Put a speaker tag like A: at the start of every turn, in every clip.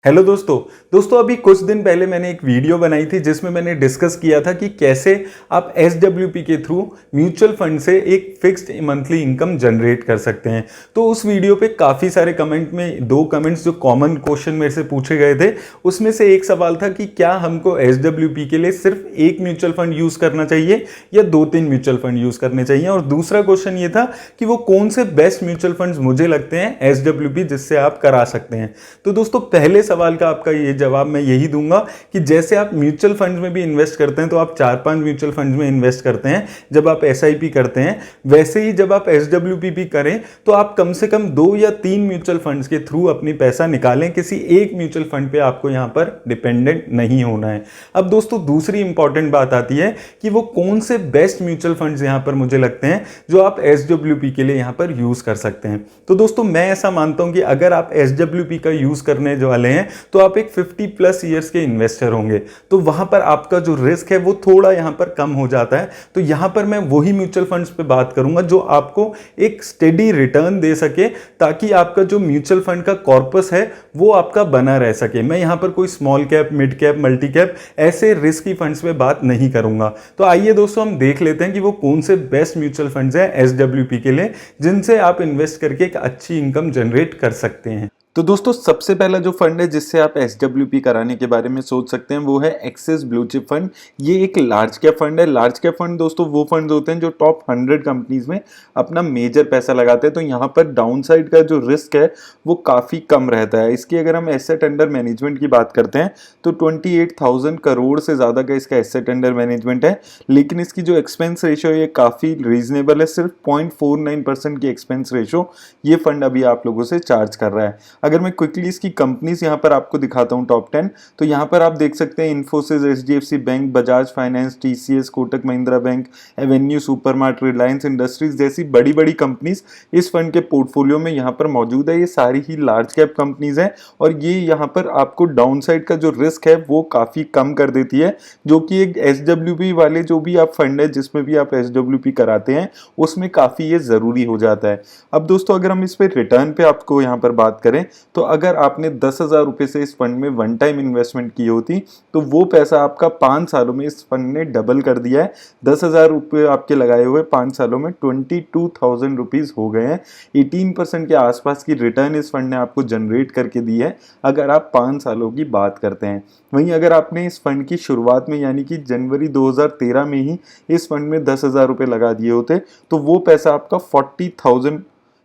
A: Hello दोस्तों अभी कुछ दिन पहले मैंने एक वीडियो बनाई थी जिसमें मैंने डिस्कस किया था कि कैसे आप SWP के थ्रू म्यूचुअल फंड से एक फिक्स्ड मंथली इनकम जनरेट कर सकते हैं। तो उस वीडियो पे काफ़ी सारे कमेंट में दो कमेंट्स जो कॉमन क्वेश्चन मेरे से पूछे गए थे, उसमें से एक सवाल था कि क्या हमको SWP के लिए सिर्फ एक म्यूचुअल फंड यूज़ करना चाहिए या 2-3 म्यूचुअल फंड यूज़ करने चाहिए, और दूसरा क्वेश्चन ये था कि वो कौन से बेस्ट म्यूचुअल फंड्स मुझे लगते हैं SWP जिससे आप करा सकते हैं। तो दोस्तों पहले सवाल का आपका ये जवाब मैं यही दूंगा कि जैसे आप म्यूचुअल फंड्स में भी इन्वेस्ट करते हैं तो आप 4-5 म्यूचुअल फंड्स में इन्वेस्ट करते हैं जब आप SIP करते हैं, वैसे ही जब आप SWP भी करें तो आप कम से कम 2 या 3 म्यूचुअल फंड्स के थ्रू अपनी पैसा निकालें। किसी एक म्यूचुअल फंड पे आपको यहां पर डिपेंडेंट नहीं होना है। अब दोस्तों दूसरी इंपॉर्टेंट बात आती है कि वो कौन से बेस्ट म्यूचुअल फंड्स यहां पर मुझे लगते हैं जो आप SWP के लिए यहां पर यूज कर सकते हैं। तो दोस्तों मैं ऐसा मानता हूं कि अगर आप SWP का यूज करने वाले हैं तो आप एक 50+ ईयर्स के इन्वेस्टर होंगे, तो वहां पर आपका जो रिस्क है वो थोड़ा यहां पर कम हो जाता है। तो यहां पर मैं वही म्यूचुअल फंड्स पे बात करूंगा जो आपको एक स्टेडी रिटर्न दे सके, ताकि आपका जो म्यूचुअल फंड का कॉर्पस है वो आपका बना रह सके। मैं यहां पर कोई small cap, mid cap, multi cap ऐसे रिस्की फंड्स पे बात नहीं करूंगा। तो आइए दोस्तों हम देख लेते हैं कि वो कौन से बेस्ट म्यूचुअल फंड्स हैं SWP के लिए जिनसे आप इन्वेस्ट करके एक अच्छी इनकम जनरेट कर सकते हैं। तो दोस्तों सबसे पहला जो फंड है जिससे आप SWP कराने के बारे में सोच सकते हैं वो है एक्सिस ब्लू चिप फंड। ये एक लार्ज कैप फंड है। लार्ज कैप फंड दोस्तों वो फंड होते हैं जो टॉप 100 कंपनीज में अपना मेजर पैसा लगाते हैं, तो यहाँ पर डाउनसाइड का जो रिस्क है वो काफ़ी कम रहता है। इसकी अगर हम एसेट अंडर मैनेजमेंट की बात करते हैं तो 28,000 करोड़ से ज़्यादा का इसका एसेट अंडर मैनेजमेंट है, लेकिन इसकी जो एक्सपेंस रेशो है ये काफ़ी रीजनेबल है। सिर्फ 0.49% की एक्सपेंस रेशो ये फंड अभी आप लोगों से चार्ज कर रहा है। अगर मैं क्विकली इसकी कंपनीज यहाँ पर आपको दिखाता हूँ टॉप 10, तो यहाँ पर आप देख सकते हैं Infosys, HDFC bank, Bajaj finance, TCS, Kotak Mahindra bank, Avenue supermart, Reliance industries जैसी बड़ी बड़ी कंपनीज इस फंड के पोर्टफोलियो में यहाँ पर मौजूद है। ये सारी ही लार्ज कैप कंपनीज हैं और ये यहाँ पर आपको डाउनसाइड का जो रिस्क है वो काफी कम कर देती है, जो कि एक SWP वाले जो भी आप फंड है जिसमें भी आप SWP कराते हैं उसमें काफी ये जरूरी हो जाता है। अब दोस्तों अगर हम इस पे रिटर्न पे आपको यहाँ पर बात करें तो अगर आपने 10,000 रुपए से इस फंड में वन टाइम इन्वेस्टमेंट की होती तो वो पैसा आपका 5 सालों में इस फंड ने डबल कर दिया है। 10,000 रुपए आपके लगाए हुए 5 सालों में 22,000 रुपीज हो गए हैं। 18% के आसपास की रिटर्न इस फंड ने आपको जनरेट करके दी है अगर आप 5 सालों की बात करते हैं। वहीं अगर आपने इस फंड की शुरुआत में यानी कि जनवरी 2013 में ही इस फंड में 10,000 रुपए लगा दिए होते तो वो पैसा आपका 40,000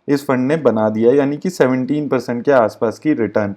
A: इस फंड ने बना दिया, यानी कि 17% के आसपास की रिटर्न।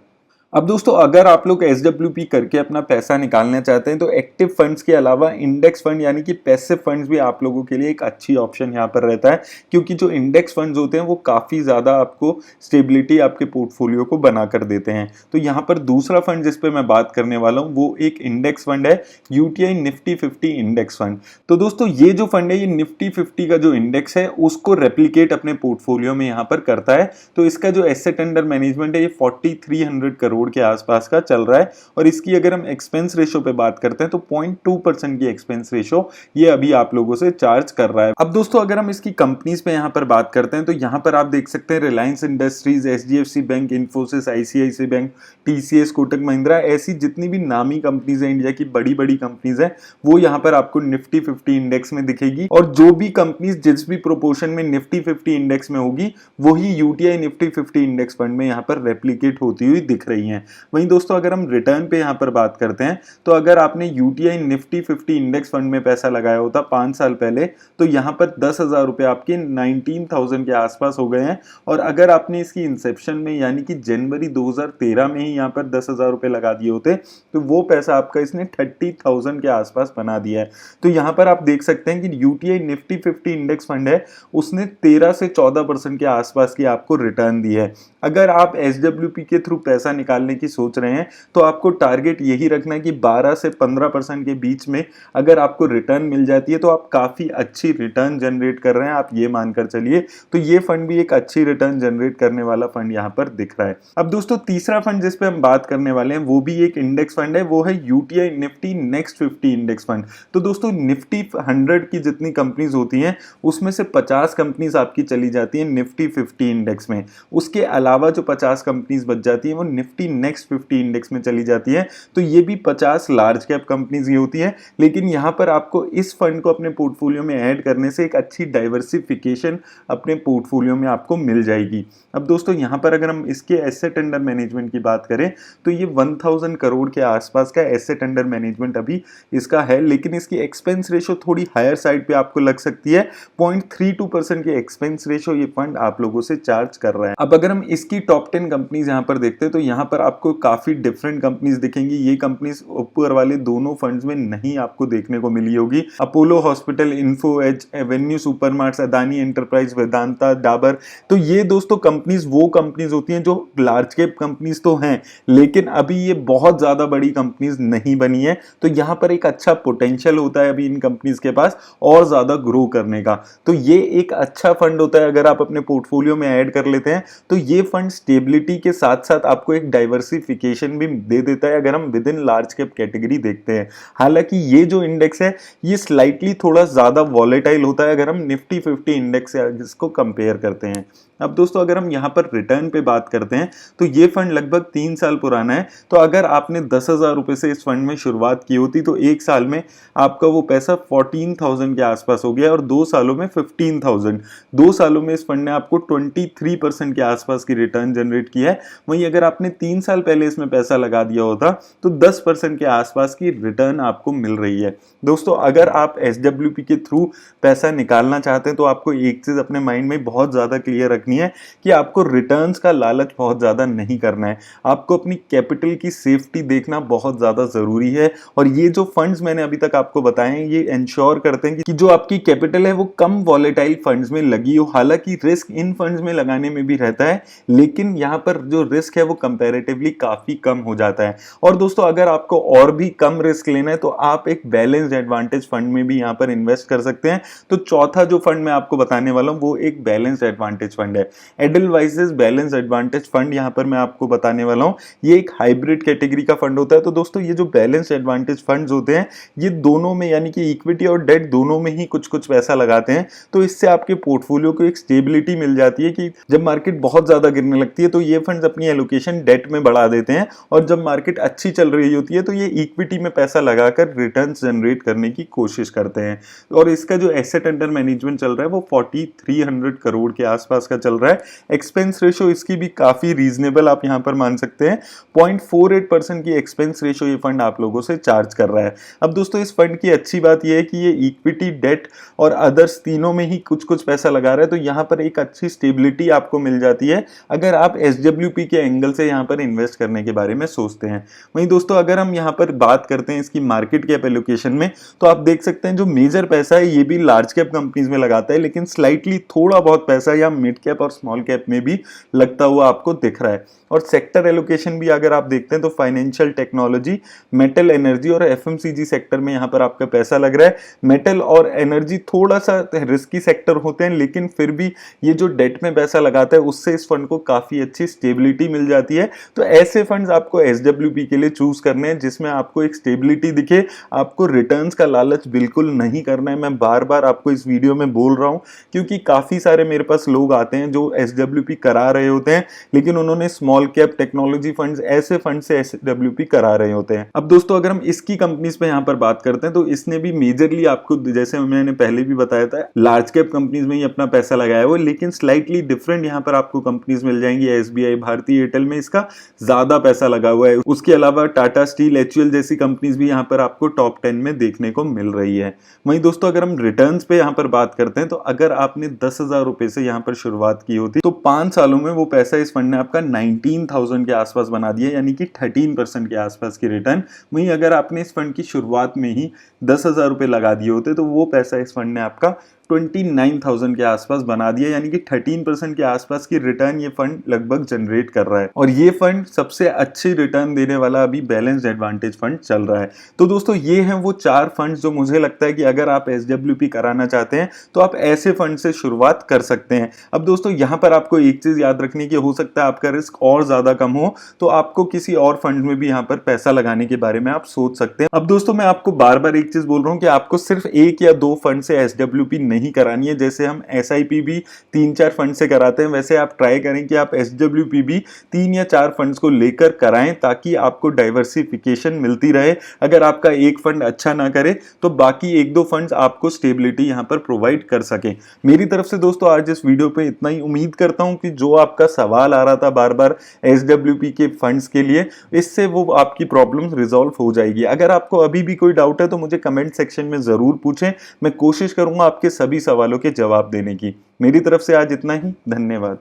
A: अब दोस्तों अगर आप लोग SWP करके अपना पैसा निकालना चाहते हैं तो एक्टिव फंड्स के अलावा इंडेक्स फंड यानी कि पैसिव फंड्स भी आप लोगों के लिए एक अच्छी ऑप्शन यहाँ पर रहता है, क्योंकि जो इंडेक्स फंड्स होते हैं वो काफ़ी ज़्यादा आपको स्टेबिलिटी आपके पोर्टफोलियो को बना कर देते हैं। तो यहाँ पर दूसरा फंड जिस पे मैं बात करने वाला हूँ वो एक इंडेक्स फंड है, UTI निफ्टी 50 इंडेक्स फंड। तो दोस्तों ये जो फंड है ये निफ्टी 50 का जो इंडेक्स है उसको रेप्लीकेट अपने पोर्टफोलियो में यहाँ पर करता है। तो इसका जो एसेट अंडर मैनेजमेंट है ये 4,300 करोड़ के आसपास का चल रहा है, और इसकी अगर हम एक्सपेंस रेशो पे बात करते हैं तो 0.2% की एक्सपेंस रेशो ये अभी आप लोगों से चार्ज कर रहा है। अब दोस्तों अगर हम इसकी कंपनीज पे यहाँ पर बात करते हैं तो यहाँ पर आप देख सकते हैं Reliance industries, HDFC bank, Infosys, ICICI bank, TCS, Kotak Mahindra, ऐसी जितनी भी नामी कंपनीज है इंडिया की बड़ी बड़ी कंपनीज है वो यहाँ पर आपको निफ्टी 50 इंडेक्स में दिखेगी, और जो भी कंपनीज जिस भी प्रोपोर्शन में निफ्टी 50 इंडेक्स में होगी वही UTI निफ्टी 50 इंडेक्स फंड में यहाँ पर रेप्लीकेट होती हुई दिख रही है। वहीं दोस्तों अगर हम रिटर्न पे यहां पर बात करते हैं तो अगर आपने UTI निफ्टी 50 इंडेक्स फंड में पैसा लगाया होता 5 साल पहले तो यहां पर 10,000 रुपए आपके 19,000 के आसपास हो गए हैं, और अगर आपने इसकी इंसेप्शन में यानी कि जनवरी 2013 में ही यहां पर 10,000 रुपए लगा दिए होते तो वो पैसा आपका इसने 30,000 के आसपास बना दिया है। तो यहां पर आप देख सकते हैं कि UTI निफ्टी 50 इंडेक्स फंड है उसने 13 से 14% के आसपास की आपको रिटर्न दी है। अगर आप SWP के थ्रू पैसा निकालने की सोच रहे हैं तो आपको टारगेट यही रखना है कि 12 से 15% के बीच में अगर आपको रिटर्न मिल जाती है तो आप काफी अच्छी रिटर्न जनरेट कर रहे हैं, आप ये मानकर चलिए। तो ये फंड भी एक अच्छी रिटर्न जनरेट करने वाला फंड यहाँ पर दिख रहा है। अब दोस्तों तीसरा फंड जिस पे हम बात करने वाले हैं वो भी एक इंडेक्स फंड है, वो है UTI Nifty next 50 index fund. तो दोस्तों निफ्टी 100 की जितनी कंपनीज होती हैं उसमें से 50 कंपनीज आपकी चली जाती है निफ्टी 50 इंडेक्स में। उसके अलावा जो 50 कंपनीज बच जाती है वो निफ्टी निफ्टी नेक्स्ट 50 इंडेक्स में चली जाती है, तो ये भी 50 लार्ज कैप कंपनीज ही होती है। लेकिन यहाँ पर आपको इस फंड को अपने पोर्टफोलियो में ऐड करने से एक अच्छी डाइवर्सिफिकेशन अपने पोर्टफोलियो में आपको मिल जाएगी। अब दोस्तों यहाँ पर अगर हम इसके एसेट अंडर मैनेजमेंट की बात करें तो ये 1000 करोड़ के आसपास का एसेट अंडर मैनेजमेंट अभी इसका है, लेकिन इसकी एक्सपेंस रेशो थोड़ी हायर साइड पे आपको लग सकती है। 0.32% की एक्सपेंस रेशो ये फंड आप लोगों से चार्ज कर रहा है। अब अगर हम इसकी टॉप 10 कंपनीज यहाँ पर देखते हैं तो यहाँ पर आपको काफी डिफरेंट कंपनीज दिखेंगी। ये कंपनीज ऊपर वाले दोनों फंड्स में नहीं आपको देखने को मिली होगी। Apollo Hospital, Info Edge, Avenue Supermarts, Adani Enterprise, Vedanta, Dabur, तो ये दोस्तों कंपनीज वो कंपनीज होती हैं जो लार्ज कैप कंपनीज तो हैं, लेकिन अभी ये बहुत ज्यादा बड़ी कंपनीज नहीं बनी है। तो यहाँ पर एक अच्छा पोटेंशियल होता है अभी इन कंपनीज के पास और ज्यादा ग्रो करने का। तो ये एक अच्छा फंड होता है अगर आप अपने पोर्टफोलियो में ऐड कर लेते हैं तो ये फंड स्टेबिलिटी के साथ साथ आपको एक डाइवर्सिफिकेशन भी दे देता है अगर हम with in large cap category देखते हैं। हालांकि ये जो इंडेक्स है ये स्लाइटली थोड़ा ज्यादा वॉलेटाइल होता है अगर हम निफ्टी 50 इंडेक्स से इसको कंपेयर करते हैं। अब दोस्तों अगर हम यहाँ पर रिटर्न पे बात करते हैं तो ये फंड लगभग 3 साल पुराना है। तो अगर आपने 10,000 रुपए से इस फंड में शुरुआत की होती तो एक साल में आपका वो पैसा 14,000 के आसपास हो गया और 2 सालों में 15,000। 2 सालों में इस फंड ने आपको 23% के आसपास की रिटर्न जनरेट की है। वहीं अगर आपने 3 साल पहले इसमें पैसा लगा दिया होता तो 10% के आसपास की रिटर्न आपको मिल रही है। दोस्तों अगर आप SWP के थ्रू पैसा निकालना चाहते हैं तो आपको एक चीज अपने माइंड में बहुत ज्यादा क्लियर रखनी है कि आपको रिटर्न्स का लालच बहुत ज्यादा नहीं करना है। आपको अपनी कैपिटल की सेफ्टी देखना बहुत ज्यादा जरूरी है। और ये जो फंड्स मैंने अभी तक आपको बताए हैं ये इंश्योर करते हैं कि जो आपकी कैपिटल है वो कम वॉलेटाइल फंड्स में लगी हो। हालांकि रिस्क इन फंड्स में लगाने में भी रहता है, लेकिन यहाँ पर जो रिस्क है वो कंपैरेटिवली काफी कम हो जाता है। और दोस्तों अगर आपको और भी कम रिस्क लेना है तो आप एक बैलेंस्ड एडवांटेज फंड में भी यहाँ पर इन्वेस्ट कर सकते हैं। तो चौथा जो फंड मैं आपको बताने वाला हूँ वो एक बैलेंस्ड एडवांटेज फंड है। एडलवाइजेस बैलेंस्ड एडवांटेज फंड यहाँ पर मैं आपको बताने वाला हूँ। ये एक हाइब्रिड कैटेगरी का फंड होता है। तो दोस्तों ये जो बैलेंस्ड एडवांटेज फंड्स होते हैं ये दोनों में यानी कि इक्विटी और डेट दोनों में ही कुछ कुछ पैसा लगाते हैं। तो इससे आपके पोर्टफोलियो को एक स्टेबिलिटी मिल जाती है कि जब मार्केट बहुत ज्यादा गिरने लगती है तो ये फंड्स अपनी एलोकेशन डेट में बढ़ा देते हैं और जब मार्केट अच्छी चल रही होती है तो ये इक्विटी में पैसा लगाकर रिटर्न्स जनरेट करने की कोशिश करते हैं। और इसका जो एसेट अंडर मैनेजमेंट चल रहा है वो 4300 करोड़ के आसपास का चल रहा है। एक्सपेंस रेशो इसकी भी काफी रीजनेबल आप यहां पर मान सकते हैं। 0.48% की एक्सपेंस रेशो ये फंड आप लोगों से चार्ज कर रहा है। अब दोस्तों इस फंड की अच्छी बात यह है कि ये इक्विटी, डेट और अदर्स तीनों में ही कुछ कुछ पैसा लगा रहा है। तो यहां पर एक अच्छी स्टेबिलिटी आपको मिल जाती है अगर आप SWP के एंगल से यहां पर इन्वेस्ट करने के बारे में सोचते हैं। वहीं दोस्तों अगर हम यहां पर बात करते हैं इसकी मार्केट कैप एलोकेशन में तो आप देख सकते हैं जो मेजर पैसा है ये भी लार्ज कैप कंपनीज में लगाता है, लेकिन स्लाइटली थोड़ा बहुत पैसा या मिड कैप और स्मॉल कैप में भी लगता हुआ आपको दिख रहा है। और सेक्टर एलोकेशन भी अगर आप देखते हैं तो फाइनेंशियल टेक्नोलॉजी, मेटल, एनर्जी और FMCG सेक्टर में यहाँ पर आपका पैसा लग रहा है। मेटल और एनर्जी थोड़ा सा रिस्की सेक्टर होते हैं, लेकिन फिर भी ये जो डेट में पैसा लगाता है उससे इस फंड को काफी अच्छी स्टेबिलिटी मिल जाती है। तो ऐसे फंड्स आपको SWP के लिए चूज करने हैं जिसमें आपको एक स्टेबिलिटी दिखे, आपको रिटर्न्स का लालच बिल्कुल नहीं करना है। मैं बार बार आपको इस वीडियो में बोल रहा हूं क्योंकि काफी सारे मेरे पास लोग आते हैं जो SWP करा रहे होते हैं, लेकिन उन्होंने स्मॉल कैप, टेक्नोलॉजी फंड्स, ऐसे फंड से SWP करा रहे होते हैं। अब दोस्तों अगर हम इसकी कंपनीज पे यहाँ पर बात करते हैं तो इसने भी मेजरली आपको, जैसे मैंने पहले भी बताया था, लार्ज कैप कंपनीज में ही अपना पैसा लगाया हुआ, लेकिन स्लाइटली डिफरेंट यहाँ पर आपको कंपनीज मिल जाएंगी। SBI, भारतीय एयरटेल में इसका ज्यादा पैसा लगा हुआ है। उसके अलावा टाटा स्टील, HUL जैसी कंपनीज भी यहाँ पर आपको टॉप 10 में देखने को मिल रही है। वहीं दोस्तों अगर हम रिटर्न्स पे यहाँ पर बात करते हैं तो अगर आपने 10,000 रुपए से यहाँ पर शुरुआत की होती तो 5 सालों में वो पैसा इस फंड ने आपका 19,000 के आसपास बना दिया, यानी कि 13% के आसपास की रिटर्न। वहीं अगर आपने इस फंड की शुरुआत में ही 10,000 रुपए लगा दिए होते तो वो पैसा इस फंड ने आपका 29,000 के आसपास बना दिया, यानी कि 13% के आसपास की रिटर्न ये फंड लगभग जनरेट कर रहा है। और ये फंड सबसे अच्छी रिटर्न देने वाला अभी बैलेंस्ड एडवांटेज फंड चल रहा है। तो दोस्तों ये हैं वो 4 फंड्स जो मुझे लगता है कि अगर आप SWP कराना चाहते हैं तो आप ऐसे फंड से शुरुआत कर सकते हैं। अब दोस्तों यहाँ पर आपको एक चीज याद रखनी की, हो सकता है आपका रिस्क और ज्यादा कम हो तो आपको किसी और फंड में भी यहाँ पर पैसा लगाने के बारे में आप सोच सकते हैं। अब दोस्तों मैं आपको बार बार एक चीज बोल रहा हूँ कि आपको सिर्फ 1 या 2 फंड से SWP नहीं करानी है। जैसे हम SIP भी 3-4 फंड से कराते हैं, वैसे आप ट्राई करें कि आप SWP भी 3 या 4 फंड्स को लेकर कराएं, ताकि आपको डाइवर्सिफिकेशन मिलती रहे। अगर आपका एक फंड अच्छा ना करे तो बाकी 1-2 फंड्स आपको स्टेबिलिटी यहाँ पर प्रोवाइड कर सकें। मेरी तरफ से दोस्तों आज इस वीडियो पे इतना ही। उम्मीद करता हूँ कि जो आपका सवाल आ रहा था बार बार SWP के फंड्स के लिए, इससे वो आपकी प्रॉब्लम रिजॉल्व हो जाएगी। अगर आपको अभी भी कोई डाउट है तो मुझे कमेंट सेक्शन में जरूर पूछें, मैं कोशिश करूंगा आपके सभी सवालों के जवाब देने की। मेरी तरफ से आज इतना ही, धन्यवाद।